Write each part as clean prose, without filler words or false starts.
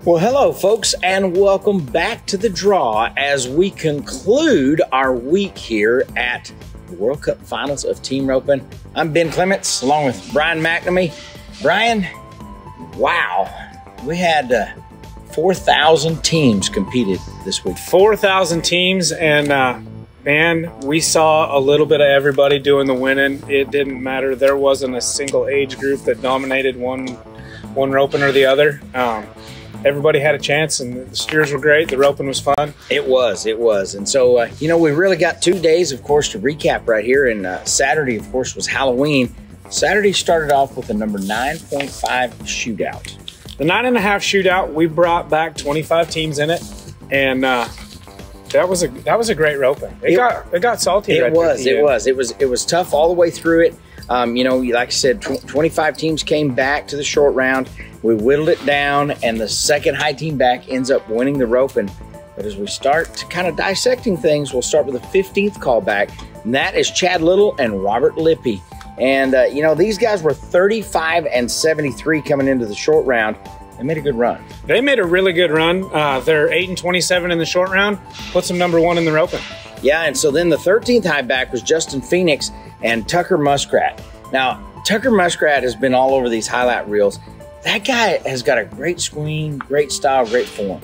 Well, hello, folks, and welcome back to the draw as we conclude our week here at the World Cup Finals of Team Roping. I'm Ben Clements, along with Bryan McNamee. Bryan, wow, we had 4,000 teams competed this week. 4,000 teams, and man, we saw a little bit of everybody doing the winning. It didn't matter. There wasn't a single age group that dominated one roping or the other. Everybody had a chance, and the steers were great. The roping was fun. It was. And so, you know, we really got 2 days, of course, to recap right here. And Saturday, of course, was Halloween. Saturday started off with a number 9.5 shootout. The 9.5 shootout, we brought back 25 teams in it, and that was a great roping. It got salty. It was tough all the way through it. You know, like I said, 25 teams came back to the short round. We whittled it down, and the second high team back ends up winning the roping. But as we start to kind of dissecting things, we'll start with the 15th callback, and that is Chad Little and Robert Lippy. And, you know, these guys were 35 and 73 coming into the short round. They made a good run. They made a really good run. They're 8 and 27 in the short round, puts them number 1 in the roping. Yeah, and so then the 13th high back was Justin Phoenix and Tucker Muskrat. Now, Tucker Muskrat has been all over these highlight reels. That guy has got a great swing, great style, great form.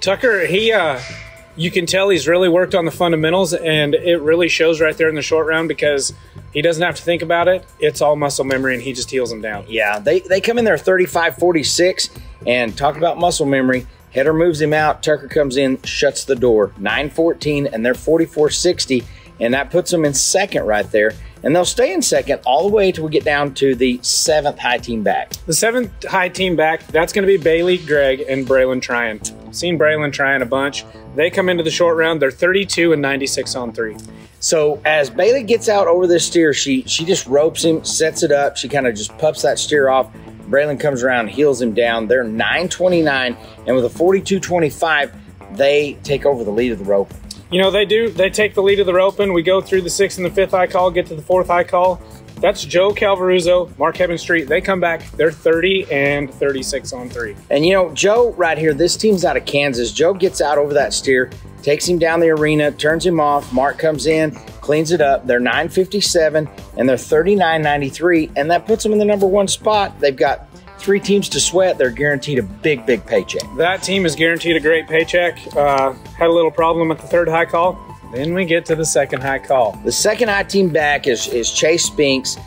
Tucker, you can tell he's really worked on the fundamentals, and it really shows right there in the short round because he doesn't have to think about it. It's all muscle memory, and he just heels them down. Yeah, they come in there 35-46, and talk about muscle memory. Header moves him out. Tucker comes in, shuts the door. 9-14, and they're 44-60, and that puts them in second right there. And they'll stay in second all the way till we get down to the 7th high team back. The 7th high team back, that's going to be Bailey, Greg, and Braylon Tryon. Seen Braylon Tryon a bunch. They come into the short round. They're 32 and 96 on 3. So as Bailey gets out over this steer, she just ropes him, sets it up. She kind of just pups that steer off. Braylon comes around, heels him down. They're 9-29, and with a 42-25, they take over the lead of the rope. You know, they do. They take the lead of the roping. We go through the 6th and the 5th high call, get to the 4th high call. That's Joe Calvaruzzo, Mark Heaven Street. They come back. They're 30 and 36 on 3. And, you know, Joe right here, this team's out of Kansas. Joe gets out over that steer, takes him down the arena, turns him off. Mark comes in, cleans it up. They're 9-57, and they're 39-93, and that puts them in the number 1 spot. They've got 3 teams to sweat. They're guaranteed a big, big paycheck. That team is guaranteed a great paycheck. Had a little problem at the 3rd high call. Then we get to the 2nd high call. The 2nd high team back is Chase Spinks.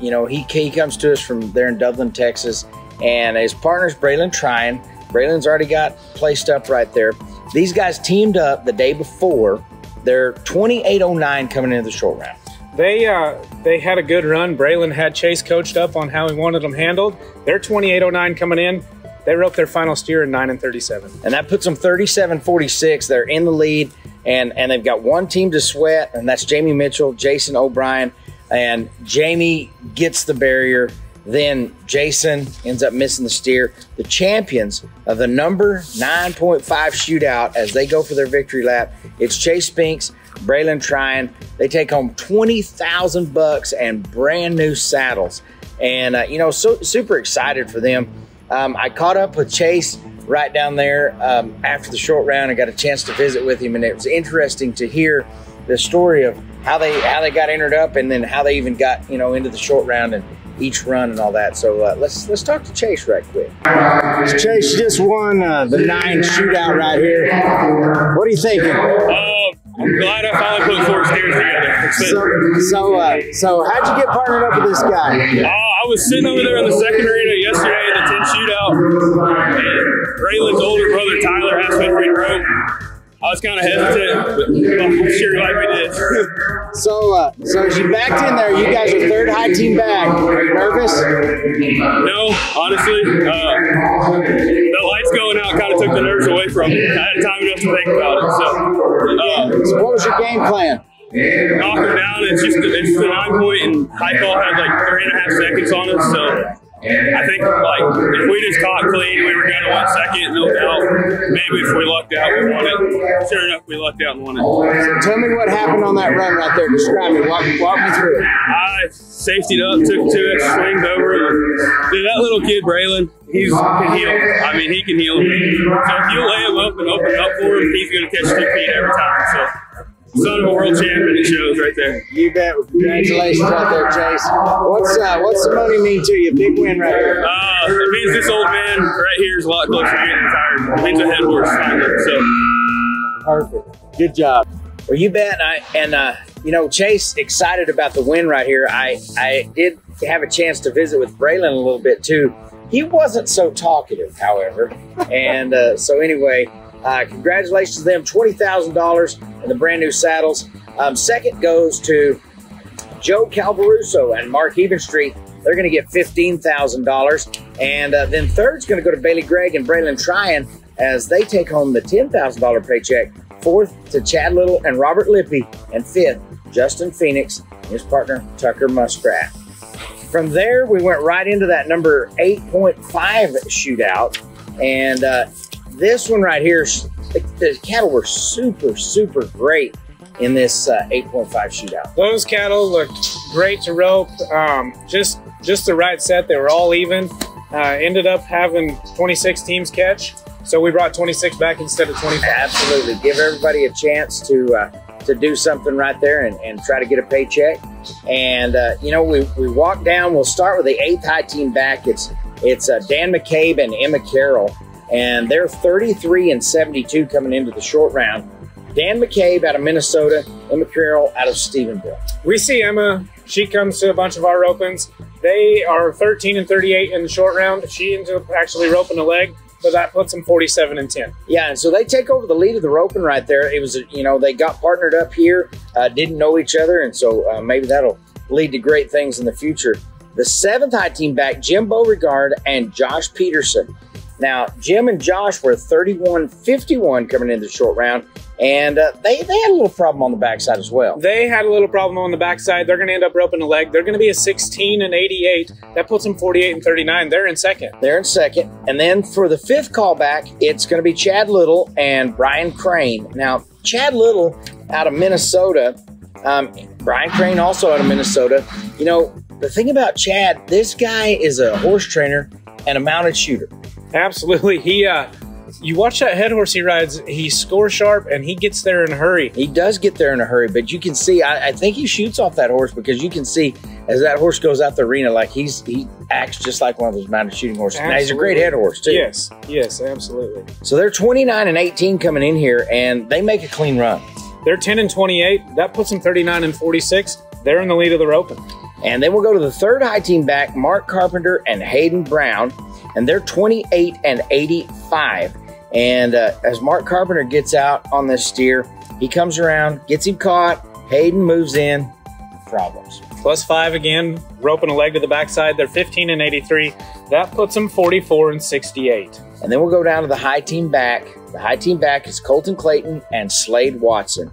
You know, he comes to us from there in Dublin, Texas, and his partner's Braylon Tryon. Braylon's already got placed up right there. These guys teamed up the day before. They're 28-09 coming into the short round. They had a good run. Braylon had Chase coached up on how he wanted them handled. They're 28-09 coming in. They roped their final steer in 9-37. And that puts them 37-46. They're in the lead, and they've got 1 team to sweat, and that's Jamie Mitchell, Jason O'Brien, and Jamie gets the barrier. Then Jason ends up missing the steer. The champions of the number 9.5 shootout as they go for their victory lap, it's Chase Spinks, Braylon Tryon. They take home $20,000 and brand new saddles. And, you know, super excited for them. I caught up with Chase right down there after the short round and got a chance to visit with him. And it was interesting to hear the story of how they got entered up and then how they even got, you know, into the short round and each run and all that. So let's talk to Chase right quick. Chase, you just won the 9 shootout right here. What are you thinking? I'm glad I finally put 4 steers together. So how'd you get partnered up with this guy? I was sitting over there in the second arena yesterday in the 10 shootout, and Braylon's older brother Tyler asked me to rope. I was kind of hesitant, but I'm sure glad we did. So as you backed in there, you guys are third high team back. Are you nervous? No, honestly, the lights going out kind of took the nerves away from me. I had time enough to think about it. So what was your game plan? Knock them down. It's just a 9-point, and high call had like 3.5 seconds on us. So I think like if we just caught clean, we were going to win second, no doubt. Maybe if we lucked out, we won it. Sure enough, we lucked out and won it. So tell me what happened on that run right there. Describe it. Walk me through it. I safetied up, took 2 extra swings over. Dude, that little kid, Braylon, he can heal. I mean, he can heal. So if you lay him up and open it up for him, he's going to catch 2 feet every time. So. Son of a world champion, it shows right there. You bet. Congratulations right there, Chase. What's the money mean to you? Big win right here. It means this old man right here is a lot closer to getting retired. It means a head horse finally. So perfect. Good job. Well, you bet. You know, Chase excited about the win right here. I did have a chance to visit with Braylon a little bit too. He wasn't so talkative, however. And so anyway. Congratulations to them, $20,000 in the brand new saddles. Second goes to Joe Calvaruso and Mark Evenstreet. They're going to get $15,000. And then third's going to go to Bailey Gregg and Braylon Tryon as they take home the $10,000 paycheck. Fourth to Chad Little and Robert Lippy. And fifth, Justin Phoenix and his partner, Tucker Muskrat. From there, we went right into that number 8.5 shootout. And this one right here, the cattle were super, super great in this 8.5 shootout. Those cattle looked great to rope. Just the right set. They were all even. Ended up having 26 teams catch. So we brought 26 back instead of 25. Absolutely. Give everybody a chance to do something right there and try to get a paycheck. And, you know, we walk down. We'll start with the 8th high team back. It's Dan McCabe and Emma Carroll. And they're 33 and 72 coming into the short round. Dan McCabe out of Minnesota, Emma Carroll out of Stephenville. We see Emma. She comes to a bunch of our ropings. They are 13 and 38 in the short round. She ends up actually roping a leg, but that puts them 47 and 10. Yeah, and so they take over the lead of the roping right there. It was, you know, they got partnered up here, didn't know each other, and so maybe that'll lead to great things in the future. The 7th high team back, Jim Beauregard and Josh Peterson. Now, Jim and Josh were 31-51 coming into the short round, and they had a little problem on the backside as well. They had a little problem on the backside. They're going to end up roping a leg. They're going to be a 16 and 88. That puts them 48 and 39. They're in second. They're in second. And then for the 5th callback, it's going to be Chad Little and Brian Crane. Now, Chad Little out of Minnesota, Brian Crane also out of Minnesota. You know, the thing about Chad, this guy is a horse trainer and a mounted shooter. Absolutely. You watch that head horse he rides, he scores sharp and he gets there in a hurry. He does get there in a hurry, but you can see, I think he shoots off that horse because you can see as that horse goes out the arena, like he acts just like one of those mounted shooting horses. Now, he's a great head horse too. Yes, absolutely. So they're 29 and 18 coming in here and they make a clean run. They're 10 and 28. That puts them 39 and 46. They're in the lead of the roping. And then we'll go to the 3rd high team back, Mark Carpenter and Hayden Brown. And they're 28 and 85. And as Mark Carpenter gets out on this steer, he comes around, gets him caught. Hayden moves in. Problems. +5 again, roping a leg to the backside. They're 15 and 83. That puts them 44 and 68. And then we'll go down to the high team back. The high team back is Colton Clayton and Slade Watson.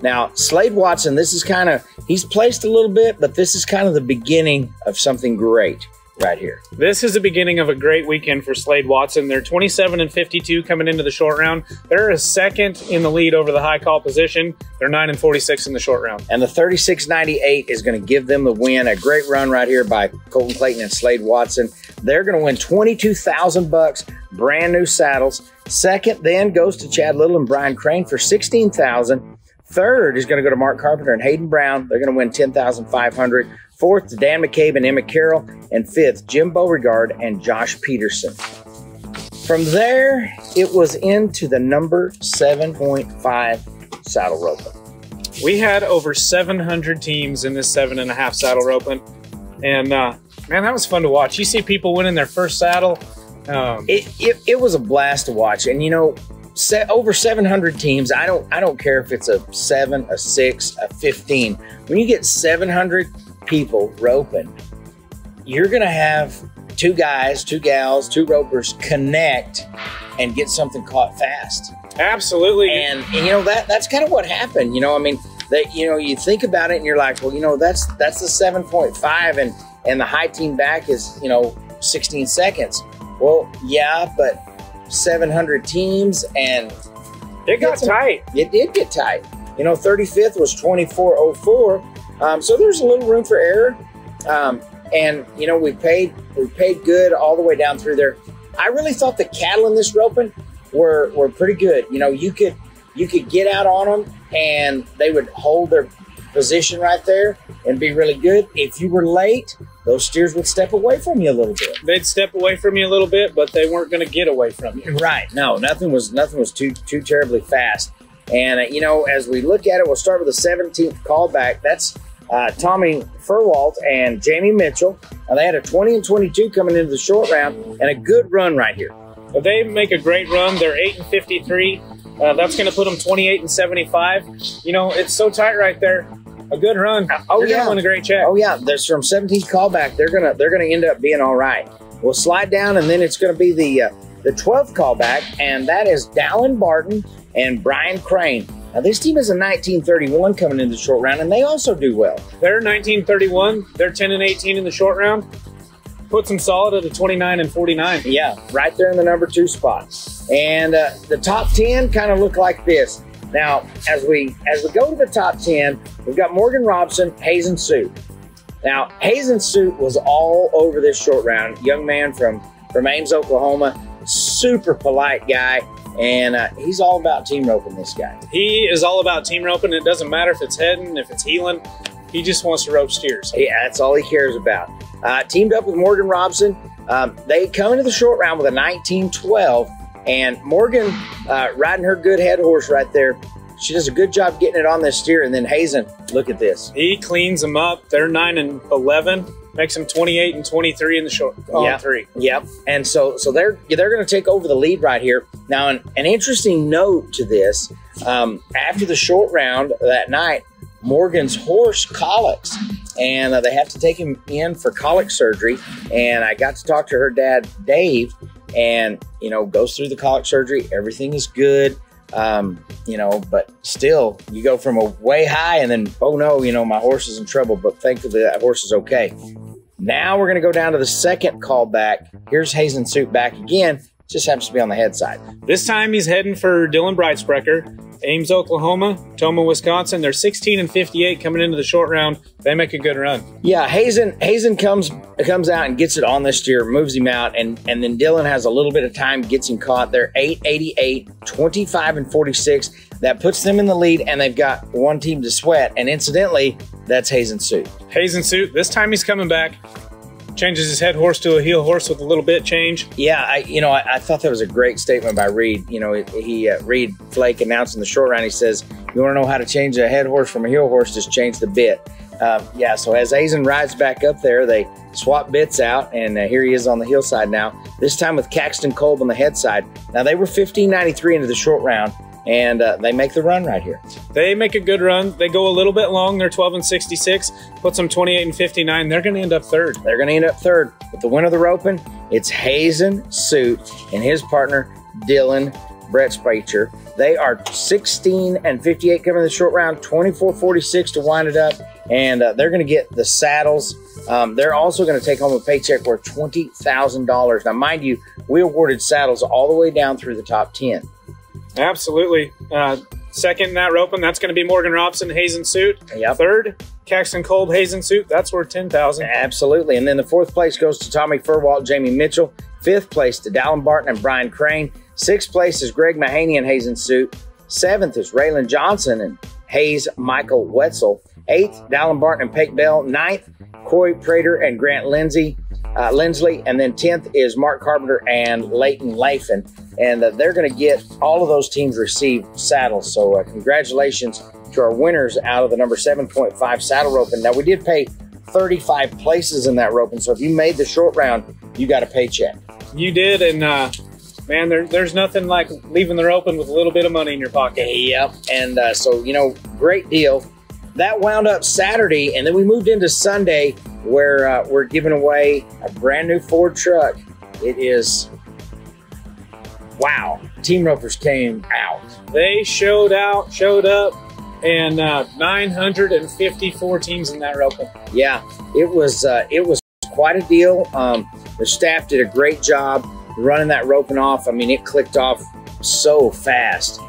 Now, Slade Watson, this is kind of, he's placed a little bit, but this is kind of the beginning of something great right here. This is the beginning of a great weekend for Slade Watson. They're 27 and 52 coming into the short round. They're a second in the lead over the high call position. They're 9 and 46 in the short round. And the 36.98 is going to give them the win. A great run right here by Colton Clayton and Slade Watson. They're going to win $22,000, brand new saddles. Second then goes to Chad Little and Brian Crane for $16,000. Third is going to go to Mark Carpenter and Hayden Brown. They're going to win $10,500. Fourth to Dan McCabe and Emma Carroll. And fifth, Jim Beauregard and Josh Peterson. From there, it was into the number 7.5 saddle roping. We had over 700 teams in this 7.5 saddle roping. And man, that was fun to watch. You see people winning their first saddle. It was a blast to watch. And you know, over 700 teams. I don't care if it's a 7, a 6, a 15. When you get 700 people roping, you're going to have 2 guys, 2 gals, 2 ropers connect and get something caught fast. Absolutely. And you know, that's kind of what happened. You know, I mean, that, you know, you think about it and you're like, well, you know, that's the 7.5 and the high team back is, you know, 16 seconds. Well, yeah, but 700 teams and it got tight. It did get tight. You know, 35th was 24:04. So there's a little room for error. And you know, we paid good all the way down through there. I really thought the cattle in this roping were pretty good. You know, you could get out on them and they would hold their position right there and be really good. If you were late, those steers would step away from you a little bit. They'd step away from you a little bit, but they weren't going to get away from you. Right. No, nothing was too terribly fast. And you know, as we look at it, we'll start with the 17th callback. That's Tommy Furwalt and Jamie Mitchell. Now, they had a 20 and 22 coming into the short round and a good run right here. If they make a great run, they're 8 and 53. That's going to put them 28 and 75. You know, it's so tight right there. A good run. Oh, They're yeah. gonna win a great check. Oh yeah, there's from 17th callback. They're gonna end up being all right. We'll slide down, and then it's gonna be the 12th callback, and that is Dallin Barton and Brian Crane. Now this team is a 1931 coming into the short round, and they also do well. They're 1931. They're 10 and 18 in the short round. Puts them solid at a 29 and 49. Yeah, right there in the number 2 spot. And the top 10 kind of look like this. Now, as we go to the top 10, we've got Morgan Robson, Hazen Suit. Now, Hazen Suit was all over this short round. Young man from Ames, Oklahoma. Super polite guy. And he's all about team roping, this guy. He is all about team roping. It doesn't matter if it's heading, if it's heeling. He just wants to rope steers. Yeah, that's all he cares about. Teamed up with Morgan Robson. They come into the short round with a 1912. And Morgan riding her good head horse right there. She does a good job getting it on this steer. And then Hazen, look at this. He cleans them up. They're 9 and 11. Makes them 28 and 23 in the short. Three. Yep. And so they're going to take over the lead right here. Now, an interesting note to this, after the short round that night, Morgan's horse colics, and they have to take him in for colic surgery. And I got to talk to her dad, Dave, and, you know, goes through the colic surgery. Everything is good. You know, but still, you go from a way high and then, oh no, you know, my horse is in trouble, but thankfully that horse is okay. Now we're going to go down to the second callback. Here's Hazen Suit back again. Just happens to be on the head side. This time he's heading for Dylan Breitsprecher. Ames, Oklahoma, Toma, Wisconsin. They're 16 and 58 coming into the short round. They make a good run. Yeah, Hazen comes out and gets it on this steer, moves him out, and then Dylan has a little bit of time, gets him caught. They're 888, 25 and 46. That puts them in the lead, and they've got one team to sweat. And incidentally, that's Hazen Suit. Hazen Suit, this time he's coming back. Changes his head horse to a heel horse with a little bit change. Yeah, I thought that was a great statement by Reed. You know, Reed Flake announced in the short round, he says, you want to know how to change a head horse from a heel horse, just change the bit. Yeah, so as Hazen rides back up there, they swap bits out, and here he is on the heel side now, this time with Caxton Kolb on the head side. Now, they were 1593 into the short round, and they make the run right here. They make a good run. They go a little bit long. They're 12 and 66. Puts them 28 and 59. They're going to end up third. They're going to end up third. But the winner of the roping, it's Hazen Suit and his partner, Dylan Breitsprecher. They are 16 and 58 coming in the short round, 24-46 to wind it up. And they're going to get the saddles. They're also going to take home a paycheck worth $20,000. Now, mind you, we awarded saddles all the way down through the top 10. Absolutely. Second in that roping, that's going to be Morgan Robson, Hazen Suit. Yep. Third, Caxton Kolb, Hazen Suit. That's worth $10,000. Absolutely. And then the fourth place goes to Tommy Furwalt, Jamie Mitchell. Fifth place to Dallin Barton and Brian Crane. Sixth place is Greg Mahaney and Hazen Suit. Seventh is Raylan Johnson and Hayes Michael Wetzel. Eighth, Dallin Barton and Pate Bell. Ninth, Corey Prater and Grant Lindsley. And then 10th is Mark Carpenter and Leighton Laffin. And they're going to get all of those teams receive saddles. So congratulations to our winners out of the number 7.5 saddle roping. Now, we did pay 35 places in that roping. So if you made the short round, you got a paycheck. You did, and Man, there's nothing like leaving the roping with a little bit of money in your pocket. Yep. And so, you know, great deal. That wound up Saturday, and then we moved into Sunday, where we're giving away a brand new Ford truck. It is, wow. Team ropers came out. They showed up, and 954 teams in that roping. Yeah, it was quite a deal. The staff did a great job running that roping off. I mean, it clicked off so fast.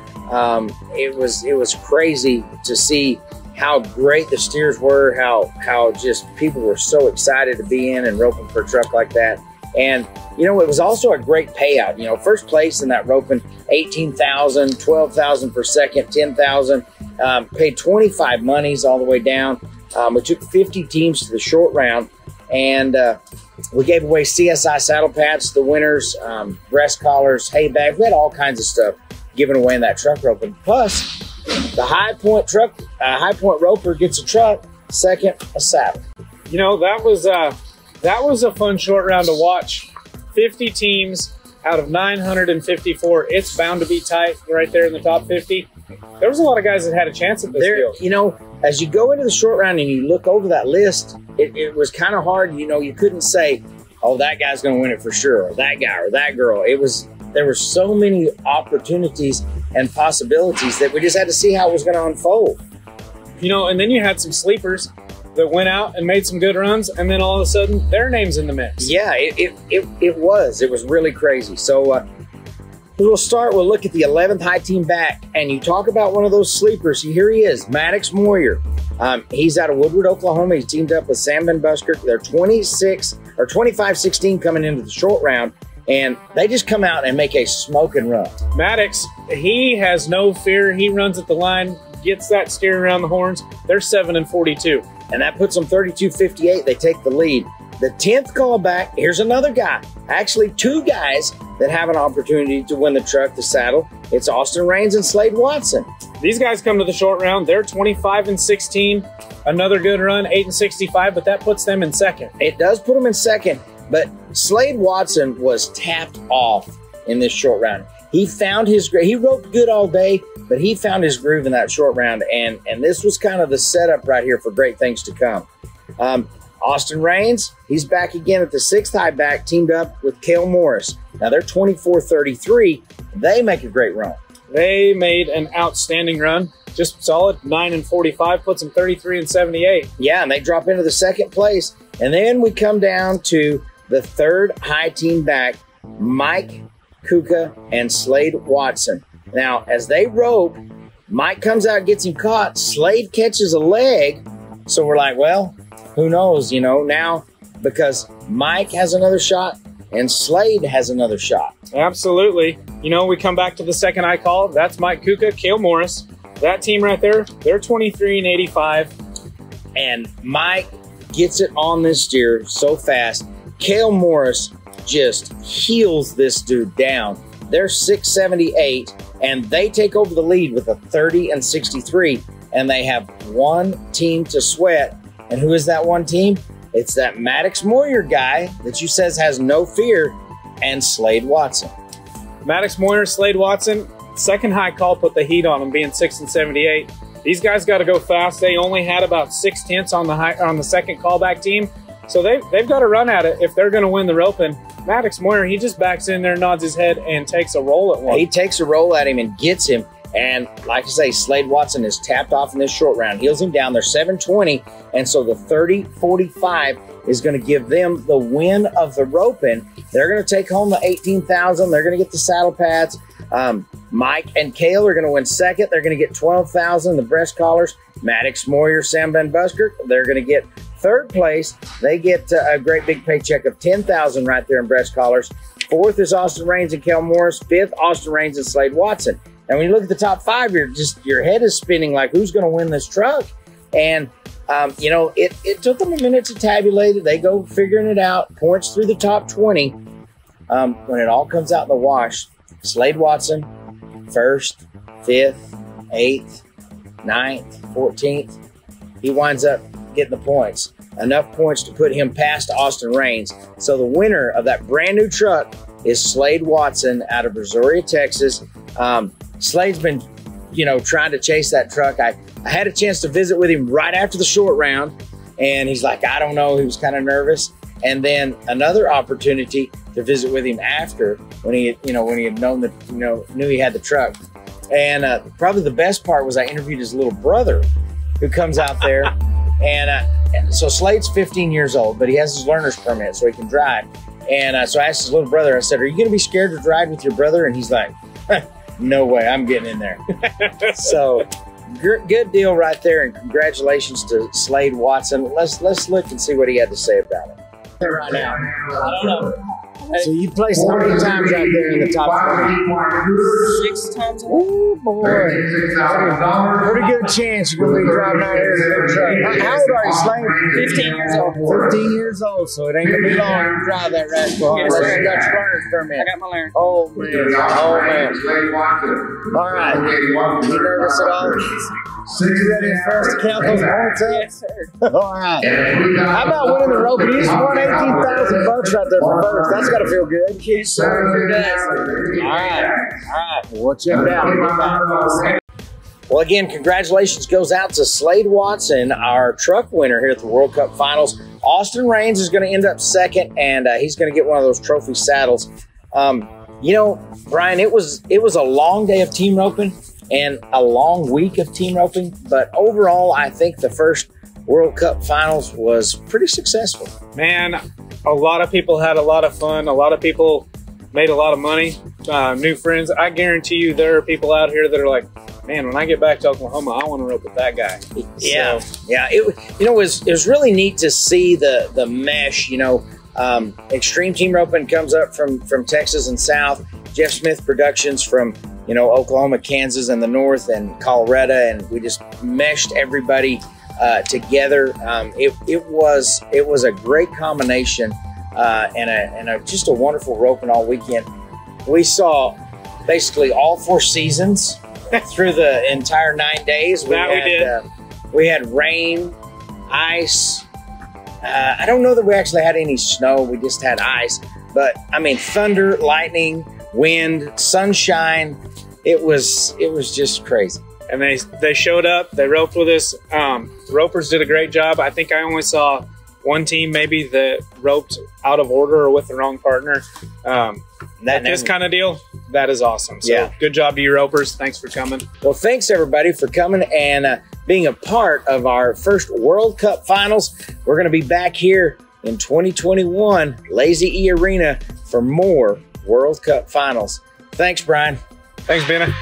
It was crazy to see how great the steers were, how just people were so excited to be in and roping for a truck like that. And, you know, it was also a great payout. You know, first place in that roping, $18,000, $12,000 per second, $10,000, paid 25 monies all the way down. We took 50 teams to the short round, and we gave away CSI saddle pads to the winners, breast collars, hay bags. We had all kinds of stuff given away in that truck roping. Plus, the High Point roper gets a truck, second a saddle. You know, that was a fun short round to watch. 50 teams out of 954. It's bound to be tight right there in the top 50. There was a lot of guys that had a chance at this deal. You know, as you go into the short round and you look over that list, it was kind of hard. You know, you couldn't say, oh, that guy's going to win it for sure, or that guy or that girl. There were so many opportunities and possibilities that we just had to see how it was going to unfold. You know, and then you had some sleepers that went out and made some good runs, and then all of a sudden their name's in the mix. Yeah, it was really crazy. So we'll look at the 11th high team back, and you talk about one of those sleepers. Here he is, Maddox Moyer. He's out of Woodward, Oklahoma. He's teamed up with Sam Ben Buskirk. They're 25-16 coming into the short round, and they just come out and make a smoking run. Maddox, he has no fear. He runs at the line, gets that steer around the horns. They're 7-42. And that puts them 32-58. They take the lead. The 10th call back, here's another guy. Actually, two guys that have an opportunity to win the truck, the saddle. It's Austin Raines and Slade Watson. These guys come to the short round. They're 25-16. Another good run, 8-65, but that puts them in second. It does put them in second, but Slade Watson was tapped off in this short round. He found his groove. He roped good all day, but he found his groove in that short round, and this was kind of the setup right here for great things to come. Austin Raines, he's back again at the 6th high back, teamed up with Cale Morris. Now they're 24-33. They make a great run. They made an outstanding run. Just solid, 9-45, puts them 33-78. Yeah, and they drop into the second place. And then we come down to the 3rd high team back, Mike Kuka and Slade Watson. Now, as they rope, Mike comes out, gets him caught. Slade catches a leg. So we're like, well, who knows, you know, now, because Mike has another shot and Slade has another shot. Absolutely. You know, we come back to the second high call. That's Mike Kuka, Cale Morris. That team right there, they're 23-85. And Mike gets it on this steer so fast. Cale Morris just heels this dude down. They're 6-78, and they take over the lead with a 30-63, and they have one team to sweat. And who is that one team? It's that Maddox Moyer guy that you says has no fear, and Slade Watson. Maddox Moyer, Slade Watson, second high call put the heat on them, being 6-78. These guys got to go fast. They only had about 6/10 on the second callback team, so they've got to run at it if they're going to win the roping. Maddox Moyer, he just backs in there, nods his head, and takes a roll at one. He takes a roll at him and gets him. And like I say, Slade Watson is tapped off in this short round. Heels him down. They're 7-20. And so the 30-45 is going to give them the win of the roping. They're going to take home the $18,000. They're going to get the saddle pads. Mike and Cale are going to win second. They're going to get $12,000, the breast collars. Maddox Moyer, Sam Ben Buskirk, they're going to get third place. They get a great big paycheck of $10,000 right there in breast collars. Fourth is Austin Raines and Cale Morris. Fifth, Austin Raines and Slade Watson. And when you look at the top five, your head is spinning like, who's going to win this truck? And, you know, it took them a minute to tabulate it. They go figuring it out, points through the top 20. When it all comes out in the wash, Slade Watson, 1st, 5th, 8th, 9th, 14th. He winds up getting the points. Enough points to put him past Austin Raines. So the winner of that brand new truck is Slade Watson out of Brazoria, Texas. Slade's been, you know, trying to chase that truck. I had a chance to visit with him right after the short round, and he's like, I don't know, he was kind of nervous. And then another opportunity to visit with him after, when he, you know, when he had known that, you know, knew he had the truck. And probably the best part was I interviewed his little brother, who comes out there, and so Slade's 15 years old, but he has his learner's permit, so he can drive. And so I asked his little brother, I said, are you going to be scared to ride with your brother? And he's like, no way, I'm getting in there. So good deal right there, and congratulations to Slade Watson. Let's look and see what he had to say about it. Right now, I don't know. So you placed how many times out there in the top 20? 6 times. Oh boy, pretty good chance you're gonna be driving out here in a truck. How old are you, Slade? 15 years old. 15 years old, so it ain't gonna be long to drive that rascal. Yes, Unless sir. you got your learner's permit. I got my learn. Oh man, oh man. All right, you nervous at all? You ready for us to count those points up? Yes, sir. All right. How about winning the rope? You just won $18,000 right there for first. That's got to feel good. Yes, sir. It does. All right. Well, check it out. Well, again, congratulations goes out to Slade Watson, our truck winner here at the World Cup Finals. Austin Raines is going to end up second, and he's going to get one of those trophy saddles. You know, Bryan, it was a long day of team roping and a long week of team roping, but overall, I think the first World Cup Finals was pretty successful. Man, a lot of people had a lot of fun. A lot of people made a lot of money, new friends. I guarantee you there are people out here that are like, man, when I get back to Oklahoma, I want to rope with that guy. Yeah, so. Yeah. It was really neat to see the mesh. You know, X-Treme Team Roping comes up from Texas and South. Jeff Smith Productions from, you know, Oklahoma, Kansas, and the North, and Colorado, and we just meshed everybody together. It was a great combination, and just a wonderful roping all weekend. We saw basically all 4 seasons through the entire 9 days. We had rain, ice. I don't know that we actually had any snow. We just had ice. But I mean, thunder, lightning, wind, sunshine. It was just crazy. And they showed up. They roped with us. Ropers did a great job. I think I only saw one team maybe that roped out of order or with the wrong partner. This kind of deal, that is awesome. So yeah, good job to you ropers. Thanks for coming. Well, thanks everybody for coming and being a part of our first World Cup Finals. We're going to be back here in 2021, Lazy E Arena, for more World Cup Finals. Thanks, Bryan. Thanks, Benna.